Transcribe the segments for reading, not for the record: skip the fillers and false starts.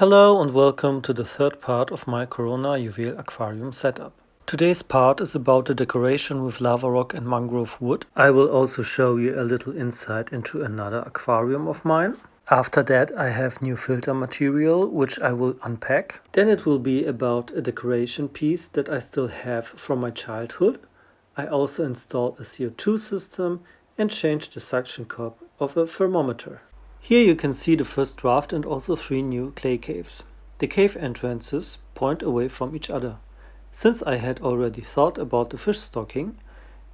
Hello and welcome to the third part of my Corona Juwel Aquarium setup. Today's part is about the decoration with lava rock and mangrove wood. I will also show you a little insight into another aquarium of mine. After that I have new filter material which I will unpack. Then it will be about a decoration piece that I still have from my childhood. I also installed a CO2 system and changed the suction cup of a thermometer. Here you can see the first draft and also 3 new clay caves. The cave entrances point away from each other. Since I had already thought about the fish stocking,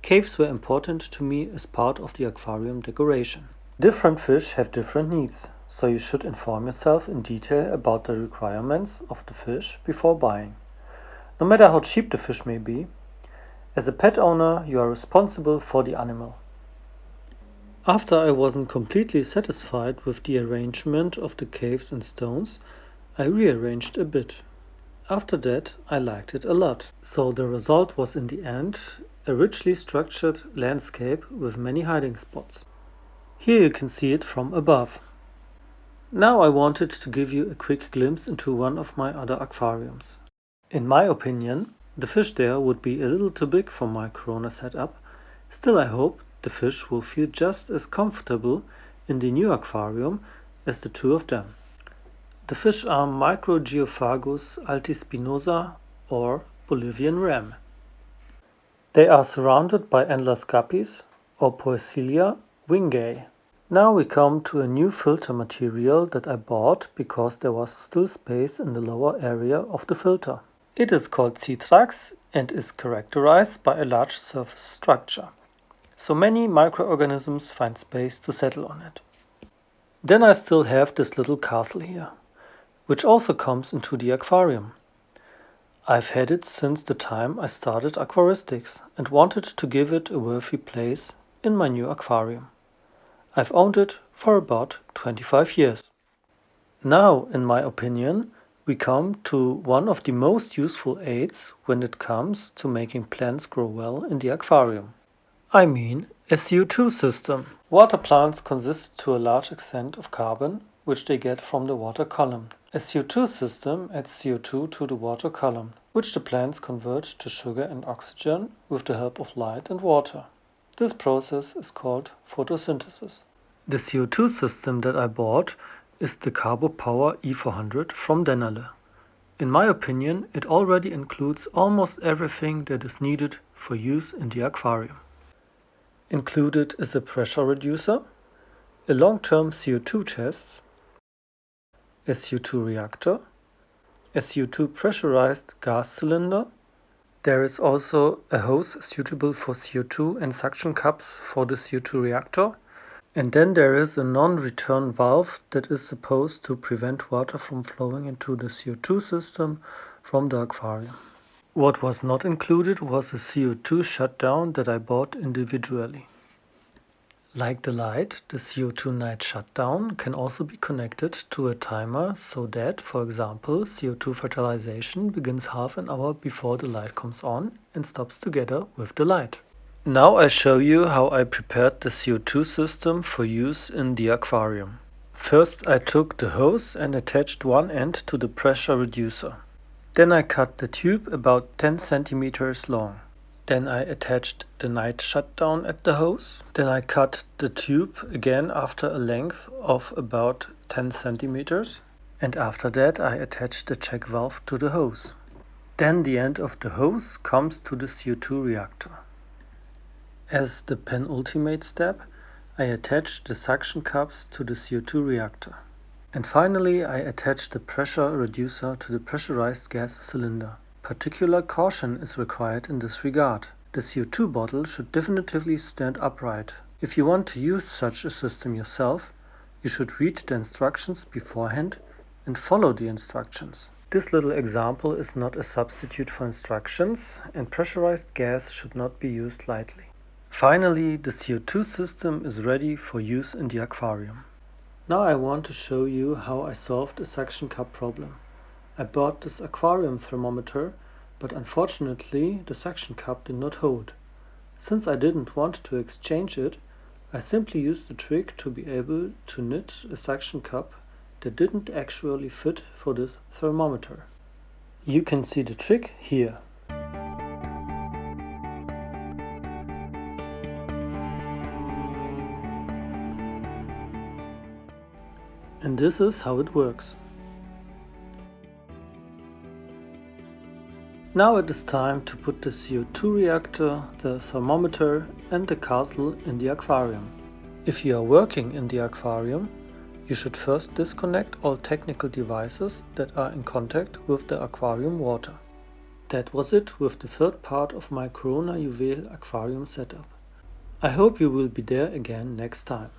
caves were important to me as part of the aquarium decoration. Different fish have different needs, so you should inform yourself in detail about the requirements of the fish before buying. No matter how cheap the fish may be, as a pet owner you are responsible for the animal. After I wasn't completely satisfied with the arrangement of the caves and stones, I rearranged a bit. After that, I liked it a lot. So the result was in the end a richly structured landscape with many hiding spots. Here you can see it from above. Now I wanted to give you a quick glimpse into one of my other aquariums. In my opinion, the fish there would be a little too big for my Corona setup. Still, I hope the fish will feel just as comfortable in the new aquarium as the two of them. The fish are Microgeophagus altispinosa or Bolivian ram. They are surrounded by endless guppies or Poecilia wingae. Now we come to a new filter material that I bought because there was still space in the lower area of the filter. It is called Citrax and is characterized by a large surface structure. So many microorganisms find space to settle on it. Then I still have this little castle here, which also comes into the aquarium. I've had it since the time I started aquaristics and wanted to give it a worthy place in my new aquarium. I've owned it for about 25 years. Now, in my opinion, we come to one of the most useful aids when it comes to making plants grow well in the aquarium. I mean a CO2 system. Water plants consist to a large extent of carbon, which they get from the water column. A CO2 system adds CO2 to the water column, which the plants convert to sugar and oxygen with the help of light and water. This process is called photosynthesis. The CO2 system that I bought is the CarboPower E400 from Dennerle. In my opinion, it already includes almost everything that is needed for use in the aquarium. Included is a pressure reducer, a long-term CO2 test, a CO2 reactor, a CO2 pressurized gas cylinder. There is also a hose suitable for CO2 and suction cups for the CO2 reactor. And then there is a non-return valve that is supposed to prevent water from flowing into the CO2 system from the aquarium. What was not included was a CO2 shutdown that I bought individually. Like the light, the CO2 night shutdown can also be connected to a timer so that, for example, CO2 fertilization begins half an hour before the light comes on and stops together with the light. Now I show you how I prepared the CO2 system for use in the aquarium. First I took the hose and attached one end to the pressure reducer. Then I cut the tube about 10 centimeters long. Then I attached the night shutdown at the hose. Then I cut the tube again after a length of about 10 centimeters. And after that I attached the check valve to the hose. Then the end of the hose comes to the CO2 reactor. As the penultimate step, I attached the suction cups to the CO2 reactor. And finally, I attached the pressure reducer to the pressurized gas cylinder. Particular caution is required in this regard. The CO2 bottle should definitively stand upright. If you want to use such a system yourself, you should read the instructions beforehand and follow the instructions. This little example is not a substitute for instructions, and pressurized gas should not be used lightly. Finally, the CO2 system is ready for use in the aquarium. Now I want to show you how I solved a suction cup problem. I bought this aquarium thermometer, but unfortunately the suction cup did not hold. Since I didn't want to exchange it, I simply used the trick to be able to knit a suction cup that didn't actually fit for this thermometer. You can see the trick here. And this is how it works. Now it is time to put the CO2 reactor, the thermometer and the castle in the aquarium. If you are working in the aquarium, you should first disconnect all technical devices that are in contact with the aquarium water. That was it with the third part of my Corona Juwel Aquarium setup. I hope you will be there again next time.